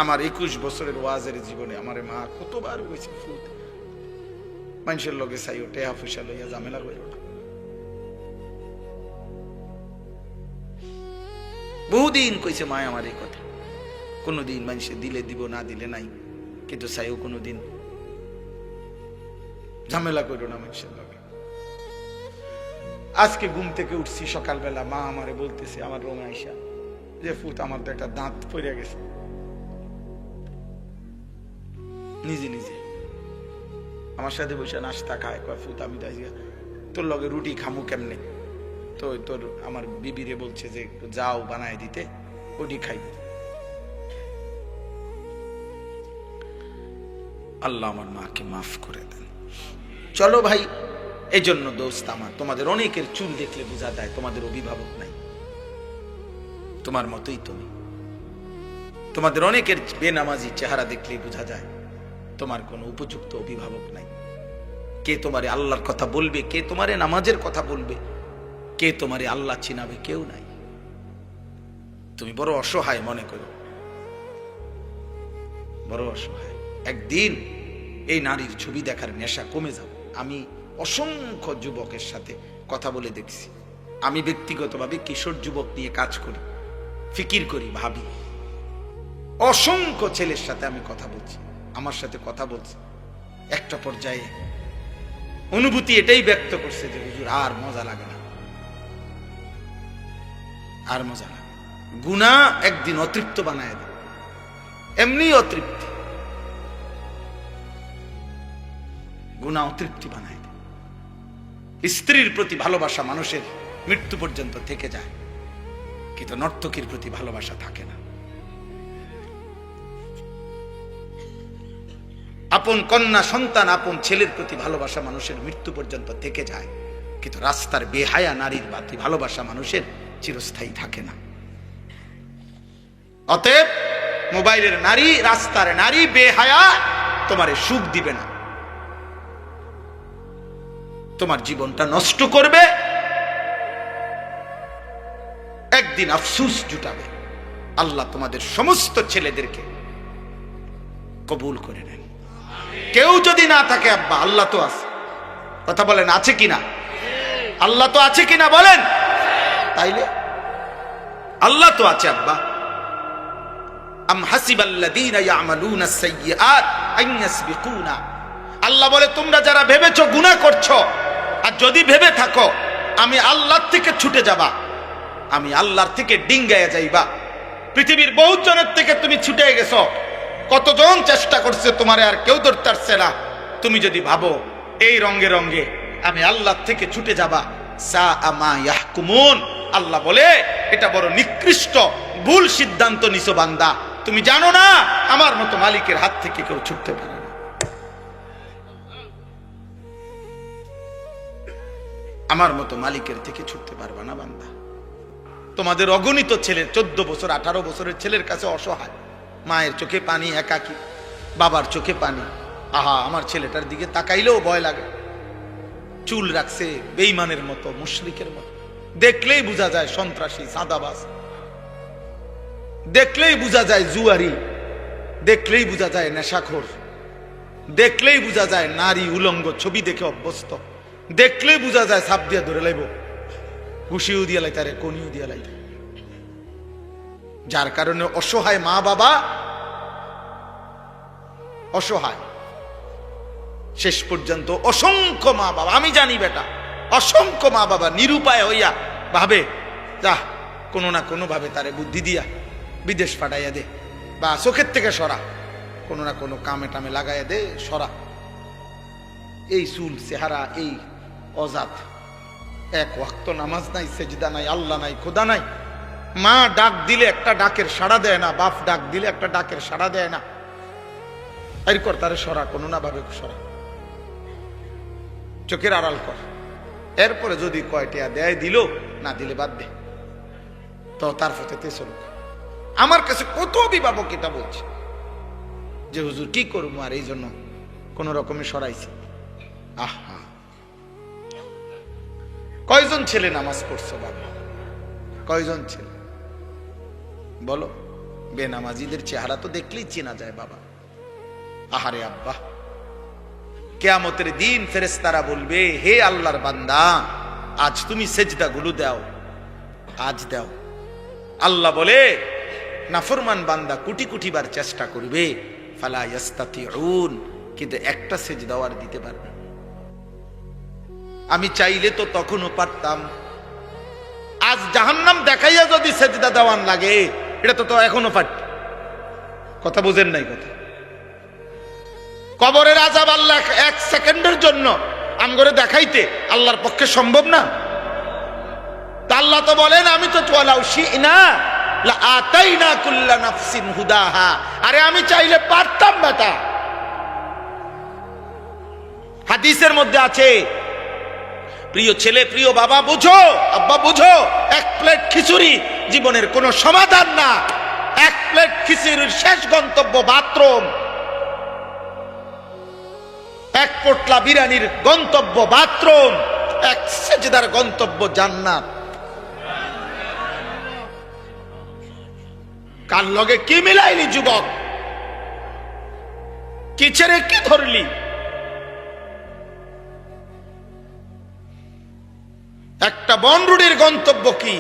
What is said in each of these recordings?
আমার 21 বছরের ওয়াজের জীবনে আমার মা কতবার কইছে ফুত মানুষের লগে চাইও টেহা পয়সা লইয়া ঝামেলা কইরো না। বহুদিন কইছে মা আমার এই কথা, কোনোদিন মানুষে দিলে দিব না দিলে নাই, কিন্তু চাইও কোনোদিন ঝামেলা কইরো না মানুষের লগে। আজকে ঘুম থেকে উঠছি সকালবেলা, মা আমারে বলতেছে আমার রুমে আইসা যে ফুত আমার তো একটা দাঁত পড়ে গেছে। নিজে নিজে আমার সাথে বসে নাস্তা খায়, কয় ফুত আমি তোর লগে রুটি খামু কেমনে, তো তোর আমার বিবিরে বলছে যে একটু যাও বানায় দিতে, ওটি খাই। আল্লাহ আমার মাকে মাফ করে দেন। চলো ভাই, এই জন্য দোস্ত আমার, তোমাদের অনেকের চুল দেখলে বোঝা যায় তোমাদের অভিভাবক নাই, তোমার মতোই তুমি। তোমাদের অনেকের বেনামাজি চেহারা দেখলেই বোঝা যায় তোমার কোনো উপযুক্ত অভিভাবক নাই। কে তোমারে আল্লাহর কথা বলবে, কে তোমারে নামাজের কথা বলবে, কে তোমারে আল্লাহ চিনাবে, কেউ নাই। তুমি বড় অসহায় মনে করো, বড় অসহায়। একদিন এই নারীর ছবি দেখার নেশা কমে যাবে। আমি অসংখ্য যুবকের সাথে কথা বলে দেখছি। আমি ব্যক্তিগতভাবে কিশোর যুবক নিয়ে কাজ করি, ফিকির করি, ভাবি। অসংখ্য ছেলের সাথে আমি কথা বলছি, আমার সাথে কথা বলছি। একটা পর্যায়ে অনুভূতি এটাই ব্যক্ত করছে যে হুজুর আর মজা লাগে না, আর মজা লাগে। গুনাহ একদিন অতৃপ্ত বানায় দেয়, এমনি অতৃপ্তি, গুনাহ অতৃপ্তি বানায় দেয়। স্ত্রীর প্রতি ভালোবাসা মানুষের মৃত্যু পর্যন্ত থেকে যায়, কিন্তু নর্তকীর প্রতি ভালোবাসা থাকে না। আপন কন্যা সন্তান, আপন ছেলের প্রতি ভালোবাসা মানুষের মৃত্যু পর্যন্ত থেকে যায়, কিন্তু রাস্তার বেহায়া নারীর প্রতি ভালোবাসা মানুষের চিরস্থায়ী থাকে না। অতএব মোবাইলের নারী, রাস্তার নারী বেহায়া তোমারে সুখ দিবে না, তোমার জীবনটা নষ্ট করবে, একদিন আফসোস জুটাবে। আল্লাহ তোমাদের সমস্ত ছেলেদেরকে কবুল করে নেন। কেউ যদি না থাকে আব্বা, আল্লাহ তো আছে। কথা বলেন, আছে কিনা? আল্লাহ তো আছে কিনা বলেন? তাইলে আল্লাহ তো আছে আব্বা। আম হাসিবাল্লাযীনা ইয়ামালুনা আস-সাইয়্যাত আন ইয়াসবিকুনা, আল্লাহ বলে তোমরা যারা ভেবেছো গুনাহ করছো, আর যদি ভেবে থাকো আমি আল্লাহর থেকে ছুটে যাবা, আমি আল্লাহর থেকে ডিঙ্গায়া যাইবা। পৃথিবীর বহুত জনের থেকে তুমি ছুটে গেছো, কতজন চেষ্টা করছে তোমারে, আর কেউ ধরতে পারছে না। তুমি যদি ভাবো এই রঙে রঙে আমি আল্লাহর থেকে ছুটে যাবা, সাআ মা ইয়াহকুমুন, আল্লাহ বলে এটা বড় নিকৃষ্ট ভুল সিদ্ধান্ত নিছো বান্দা। তুমি জানো না আমার মতো মালিকের হাত থেকে কেউ ছুটতে পারে না। আমার মতো মালিকের থেকে ছুটতে পারবা না বান্দা। তোমাদের অগণিত ছেলের 14 বছর 18 বছরের ছেলের কাছে অসহায়, মায়ের চোখে পানি, একাকী, বাবার চোখে পানি। আহা, আমার ছেলেটার দিকে তাকাইলেও ভয় লাগে। চুল রাখছে বেঈমানের মতো, মুশরিকের মতো, দেখলেই বোঝা যায় সন্ত্রাসী, সাদাবাজ, দেখলেই বোঝা যায় জুয়ারি, দেখলেই বোঝা যায় নেশাখোর, দেখলেই বোঝা যায় নারী উলঙ্গ ছবি দেখে অভ্যস্ত, দেখলেই বোঝা যায় সাপ দিয়া ধরে লাইব, ঘুষিও দিয়া লাইতারে, কনিও দিয়া লাইতে। যার কারণে অসহায় মা বাবা, অসহায় শেষ পর্যন্ত অসংখ্য মা বাবা, আমি জানি বেটা, অসংখ্য মা বাবা নিরুপায় হইয়া ভাবে যা কোনো না কোনো ভাবে তারে বুদ্ধি দিয়া বিদেশ পাঠাইয়া দে, বা চোখের থেকে সরা, কোনো না কোনো কামে টামে লাগাইয়া দে, সরা। এই চুল চেহারা, এই অজাত, এক ওয়াক্ত নামাজ নাই, সেজদা নাই, আল্লাহ নাই, খোদা নাই। মা ডাক দিলে একটা ডাকের সাড়া দেয় না, বাপ ডাক দিলে একটা ডাকের সাড়া দেয় না। এরপর তারে সরা, কোনো না ভাবে সরা, চোখের আড়াল কর। এরপরে যদি কয়টা দেয় দিল, না দিলে বাদ দে, তো তার ফতেতে চলুক। আমার কাছে কত অভিভাবক এটা বলছে যে হুজুর কি করবো, আর এই জন্য কোন রকমে সরাইছি। আহা, কয়জন ছেলে নামাজ পড়ছো বাবা? কয়জন ছেলে বলো? বেনামাজিদের চেহারা তো দেখলেই চেনা যায় বাবা। আহারে আব্বা, কিয়ামতের দিন ফেরেশতারা বলবে, হে আল্লাহর বান্দা, আজ তুমি সেজদা গুলো দাও, আজ দাও। আল্লাহ বলে, নাফরমান বান্দা কোটি কোটি বার চেষ্টা করবে, ফালা ইয়াস্তাতিউন, কিন্তু একটা সেজদাও আর দিতে পারবে না। আমি চাইলে তো তখনও পারতাম। আজ জাহান্নাম দেখাইয়া যদি সেজদা দেওয়ান লাগে, এটা তো এখনো পারত। কথা বুঝেন নাই কথা? কবরের আযাব আল্লাহ এক সেকেন্ডের জন্য আমগরে দেখাইতে আল্লাহর পক্ষে সম্ভব না। তা আল্লাহ তো বলেন, আমি তো ওয়ালাউ শি'না লা আতাইনা কুল্লা নাফসিন হুদাহা। আরে আমি চাইলে পারতাম বেটা। হাদিসের মধ্যে আছে, প্রিয় ছেলে, প্রিয় বাবা, বুঝো, আব্বা বুঝো, এক প্লেট খিচুড়ি জীবনের কোনো সমাধান না। এক প্লেট খিচুড়ির শেষ গন্তব্য বাথরুম। এক পোটলা বিরিয়ানির গন্তব্য বাথরুম, এক সেজদার গন্তব্য জান্নাত। কার লগে কি মিলাইলি যুবক? কি ছেড়ে কি ধরলি? একটা বনরুডির গন্তব্য কি,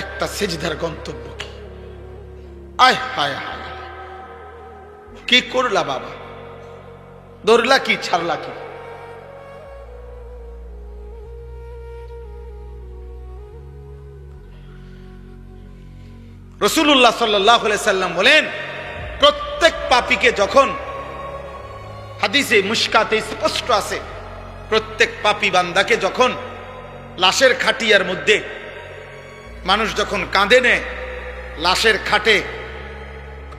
একটা সেজদার গন্তব্য কি? আয় হায় হায়, কি করলা বাবা? ধরলা কি, ছাড়লা কি? রাসূলুল্লাহ সাল্লাল্লাহু আলাইহি সাল্লাম বলেন, প্রত্যেক পাপীকে যখন, হাদিসে মুশকাতে স্পষ্ট আছে, প্রত্যেক পাপী বান্দাকে যখন লাশের খাটিয়ার মধ্যে মানুষ যখন কাঁদে নেয়, লাশের খাটে,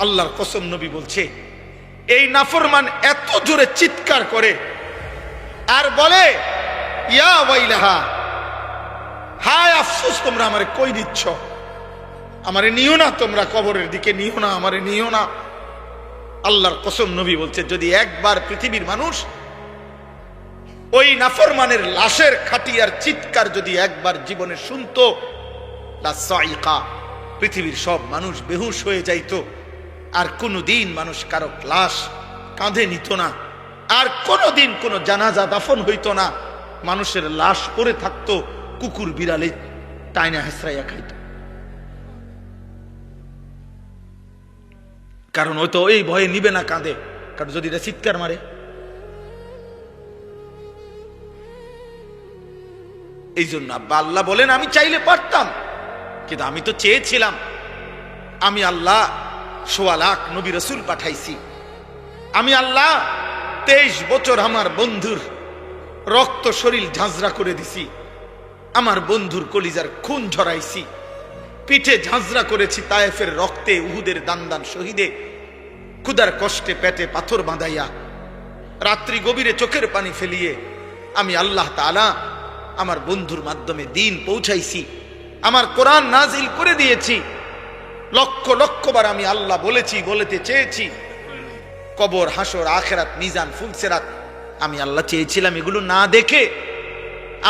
আল্লাহর কসম নবী বলছে, এই নাফরমান এত জোরে চিৎকার করে আর বলে, ইয়া ওয়াইলাহা, হায় আফসোস, তোমরা আমারে কই দিচ্ছ? আমারে নিও না, তোমরা কবরের দিকে নিও না, আমারে নিও না। আল্লাহর কসম নবী বলছে, যদি একবার পৃথিবীর মানুষ ওই নাফরমানের লাশের খাটিয়ার চিৎকার যদি একবার জীবনে শুনতো, লা সাইকা, পৃথিবীর সব মানুষ বেহুশ হয়ে যাইতো। আর কোনোদিন মানুষ কারো লাশ কাঁধে নিত না, আর কোনোদিন কোনো জানাজা দাফন হইতো না। মানুষের লাশ পড়ে থাকতো, কুকুর বিড়ালে টাইনা হেসরাইয়া খাইত। কারণ ওই তো এই ভয়ে নিবে না কাঁধে, কারণ যদি এটা চিৎকার মারে। এই জন্য আব্বা আল্লাহ বলেন, আমি চাইলে পারতাম, কিন্তু আমি তো চেয়েছিলাম। আমি আল্লাহ ১৬ লাখ নবী রাসূল পাঠাইছি। আমি আল্লাহ 23 বছর আমার বন্ধুর রক্ত শরীর ঝাঁঝরা করে দিছি, আমার বন্ধুর কলিজার খুন ঝরাইছি, পিঠে ঝাঁঝরা করেছি তায়েফের রক্তে, উহুদের দান শহীদে, ক্ষুধার কষ্টে পেটে পাথর বাঁধাইয়া, রাত্রি গভীরে চোখের পানি ফেলিয়ে আমি আল্লাহ তাআলা আমার বন্ধুর মাধ্যমে দিন পৌঁছাইছি, আমার কোরআন নাজিল করে দিয়েছি। লক্ষ লক্ষ বার আমি আল্লাহ বলেছি, বলতে চেয়েছি। কবর, হাসর, আখিরাত, মিজান, ফুলসিরাত আমি আল্লাহ চেয়েছিলাম। এগুলো না দেখে,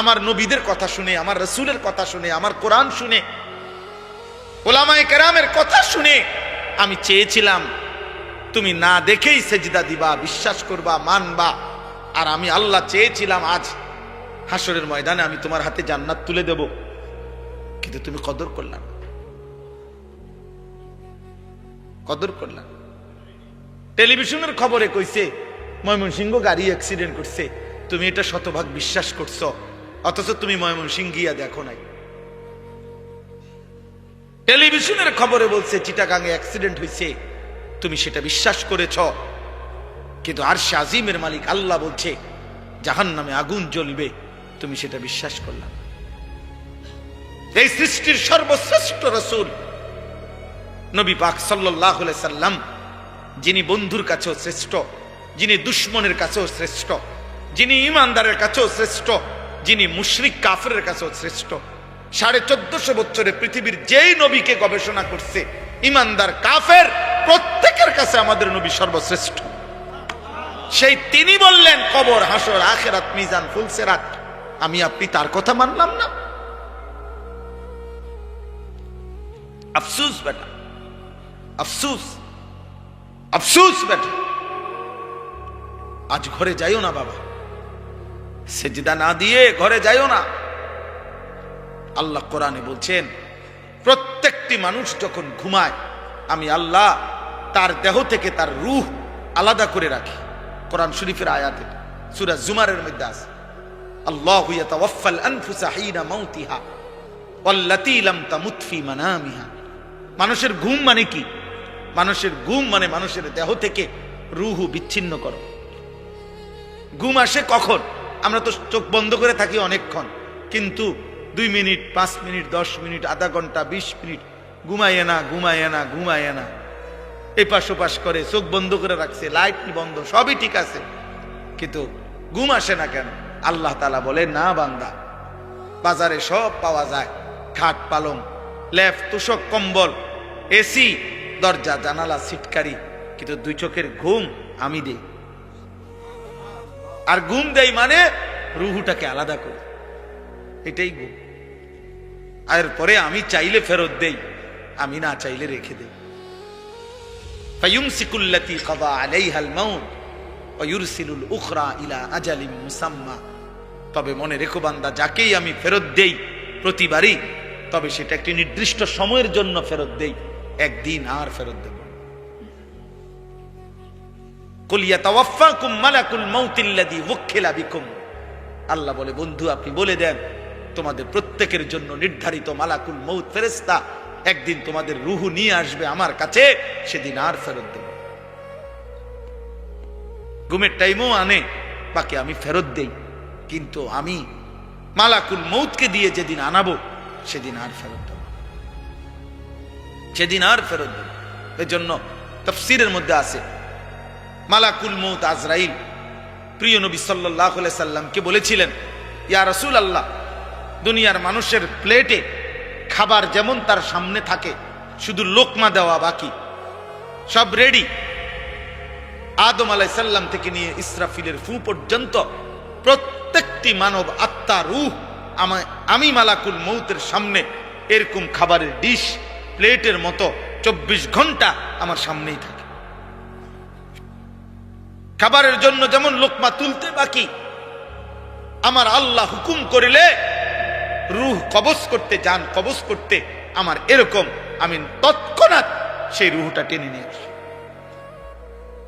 আমার নবীদের কথা শুনে, আমার রাসূলের কথা শুনে, আমার কোরআন শুনে, উলামায়ে কেরামের কথা শুনে আমি চেয়েছিলাম তুমি না দেখেই সেজদা দিবা, বিশ্বাস করবা, মানবা। আর আমি আল্লাহ চেয়েছিলাম আজ হাসরের ময়দানে আমি তোমার হাতে জান্নাত তুলে দেব, কিন্তু তুমি কদর করলা না, কদর করলা। টেলিভিশনের খবরে কইছে ময়মনসিংহ গাড়ি অ্যাক্সিডেন্ট করছে, তুমি এটা শতভাগ বিশ্বাস করছো, অথচ তুমি ময়মনসিংহ গিয়া দেখো নাই। টেলিভিশনের খবরে বলছে চিটাগাঙে অ্যাক্সিডেন্ট হয়েছে, তুমি সেটা বিশ্বাস করেছ, কিন্তু আরশে আজিমের মালিক আল্লাহ বলছে জাহান্নামে আগুন জ্বলবে, তুমি সেটা বিশ্বাস করলাম। এই সৃষ্টির সর্বশ্রেষ্ঠ রাসূল নবী পাক সাল্লাল্লাহু আলাইহি সাল্লাম, যিনি বন্ধুর কাছেও শ্রেষ্ঠ, যিনি দুশমনের কাছেও শ্রেষ্ঠ, যিনি ঈমানদারের কাছেও শ্রেষ্ঠ, যিনি মুশরিক কাফেরের কাছেও শ্রেষ্ঠ। 1450 বছরে পৃথিবীর যেই নবীকে গবেষণা করছে, ঈমানদার কাফের প্রত্যেকের কাছে আমাদের নবী সর্বশ্রেষ্ঠ। সেই তিনি বললেন কবর, হাসর, আখিরাত, মিজান, ফুলসিরাত, আমি আপনি তার কথা মানলাম না। আফসোস বেটা, আফসুস, আফসুস বেটা। আজ ঘরে যাইও না বাবা, সেজদা না দিয়ে ঘরে যাইও না। আল্লাহ কোরআনে বলছেন প্রত্যেকটি মানুষ যখন ঘুমায় আমি আল্লাহ তার দেহ থেকে তার রূহ আলাদা করে রাখি। কোরআন শরীফের আয়াতে সূরা জুমারের মধ্যে আছে, আল্লাহু ইয়াতাওয়াফাল আনফুসা হিনা মাউতিহা ওয়াল্লাতী লাম তামুত ফি মানামিহা। মানুষের ঘুম মানে কি? মানুষের ঘুম মানে মানুষের দেহ থেকে রূহ বিচ্ছিন্ন করো। ঘুম আসে কখন? আমরা তো চোখ বন্ধ করে থাকি অনেকক্ষণ, কিন্তু 2 মিনিট, 5 মিনিট, 10 মিনিট, আধা ঘন্টা, 20 মিনিট ঘুমাইয়ে না, ঘুমাইয়ে না, ঘুমাইয়ে না, এপাশ ওপাশ করে, চোখ বন্ধ করে রাখছে, লাইট বন্ধ, সবই ঠিক আছে, কিন্তু ঘুম আসে না কেন? আল্লাহ তাআলা বলে, না বান্দা, বাজারে সব পাওয়া যায়, খাট পালং, লেপ তোষক কম্বল, এসি, দরজা জানালা সিটকারি, কিন্তু 2 চোখের ঘুম আমি দেই। আর ঘুম দেই মানে রুহুটাকে আলাদা করি, এটাই ঘুম। এরপরে আমি চাইলে ফেরত দেই, আমি না চাইলে রেখে দেই। ফায়ুমসিকুল্লাতী কাযা আলাইহাল মাউত ওয়া ইউরসিলুল উখরা ইলা আজালিম মুসাম্মা। তবে মনে রেখো বান্দা, যাকেই আমি ফেরত দেই প্রতিবারই, তবে সেটা একটি নির্দিষ্ট সময়ের জন্য ফেরত দেই, একদিন আর ফেরত দেব। কুল ইয়াতাওয়াফাকুম মালাকুল মাউতিল্লাযী ওয়াক্কিলা বিকুম। আল্লাহ বলে, বন্ধু আপনি বলে দেন তোমাদের প্রত্যেকের জন্য নির্ধারিত মালাকুল মউত ফেরেশতা একদিন তোমাদের রূহ নিয়ে আসবে আমার কাছে, সেদিন আর ফেরত দেব। ঘুমের টাইমও আনে, বাকি আমি ফেরত দেই, কিন্তু আমি মালাকুল মউতকে দিয়ে যেদিন আনাবো সেদিন আর ফেরত দেব, সেদিন আর ফেরত দেব। এজন্য তাফসীরের মধ্যে আছে মালাকুল মউত আজরাইল প্রিয় নবী সাল্লাল্লাহু আলাইহি সাল্লামকে বলেছিলেন, ইয়া রাসূলুল্লাহ, দুনিয়ার মানুষের প্লেটে খাবার যেমন তার সামনে থাকে, শুধু লোকমা দেওয়া বাকি, সব রেডি, আদম আলাইহিস সালাম থেকে নিয়ে ইসরাফিলের ফু পর্যন্ত প্রত্যেকটি মানব আত্মা রূহ আমি মালাকুল মউতের সামনে এরকম খাবারের ডিশ প্লেটের মতো 24 ঘন্টা আমার সামনেই থাকে। খাবারের জন্য যেমন লোকমা তুলতে বাকি, আমার আল্লাহ হুকুম করিলে রূহ কবজ করতে, জান কবজ করতে আমার এরকম, আমি তৎক্ষণাৎ সেই রূহটা টেনে নিয়ে আসি।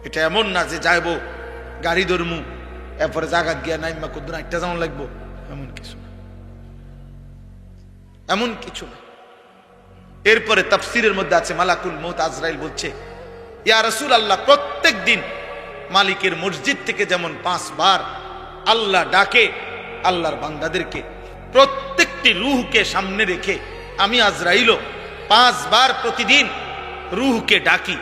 এটা এমন না যে যাইবো গাড়ি ধরমু এরপরে জাগাত গিয়া নাইমা কুদ্দুর একটা যেমন লাগবো, এমন কিছু না, এমন কিছু না। এরপরে তাফসীরের মধ্যে আছে মালাকুল মউত আজরাইল বলছে, ইয়া রাসূলুল্লাহ, প্রত্যেক দিন মালিকের মসজিদ থেকে যেমন 5 বার আল্লাহ ডাকে আল্লাহর বান্দাদেরকে, প্রত্যেকটি রূহকে সামনে রেখে আমি আজরাইলও 5 বার প্রতিদিন রূহকে ডাকি,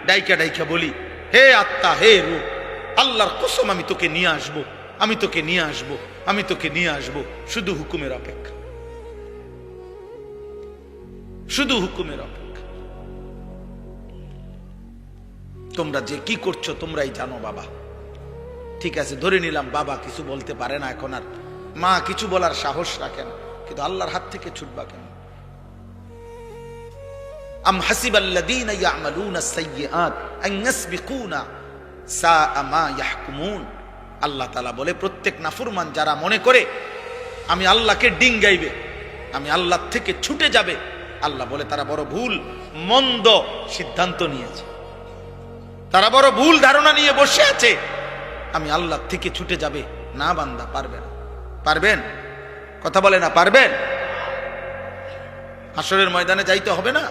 ডাইকা ডাইকা বলি, হে আত্মা, হে রূহ, আল্লাহর কসম আমি তোকে নিয়ে আসবো, আমি তোকে নিয়ে আসবো, আমি তোকে নিয়ে আসবো, শুধু হুকুমের অপেক্ষা, শুধু হুকুমের অপেক্ষা। তোমরা যে কি করছো তোমরাই জানো বাবা। ঠিক আছে, ধরে নিলাম বাবা কিছু বলতে পারে না এখন, আর মা কিছু বলার সাহস রাখেন, কিন্তু আল্লাহর হাত থেকে ছুটবা কেন? আম হাসিবাল্লাযীনা ইয়ামালুনা আস-সাইয়্যাত আন ইয়াসবিকুনা সাআ মা ইয়াহকুমুন। আল্লাহ তাআলা বলে, প্রত্যেক নাফরমান যারা মনে করে আমি আল্লাহকে ডিঙ্গাইবে, আমি আল্লাহ থেকে ছুটে যাবে, আল্লাহ বলে তারা বড় ভুল মন্দ সিদ্ধান্ত নিয়েছে, তারা বড় ভুল ধারণা নিয়ে বসে আছে, আমি আল্লাহ থেকে ছুটে যাবে। না বান্দা, পারবে না। পারবেন? কথা বলে না, পারবেন? হাসরের ময়দানে যাইতে হবে না?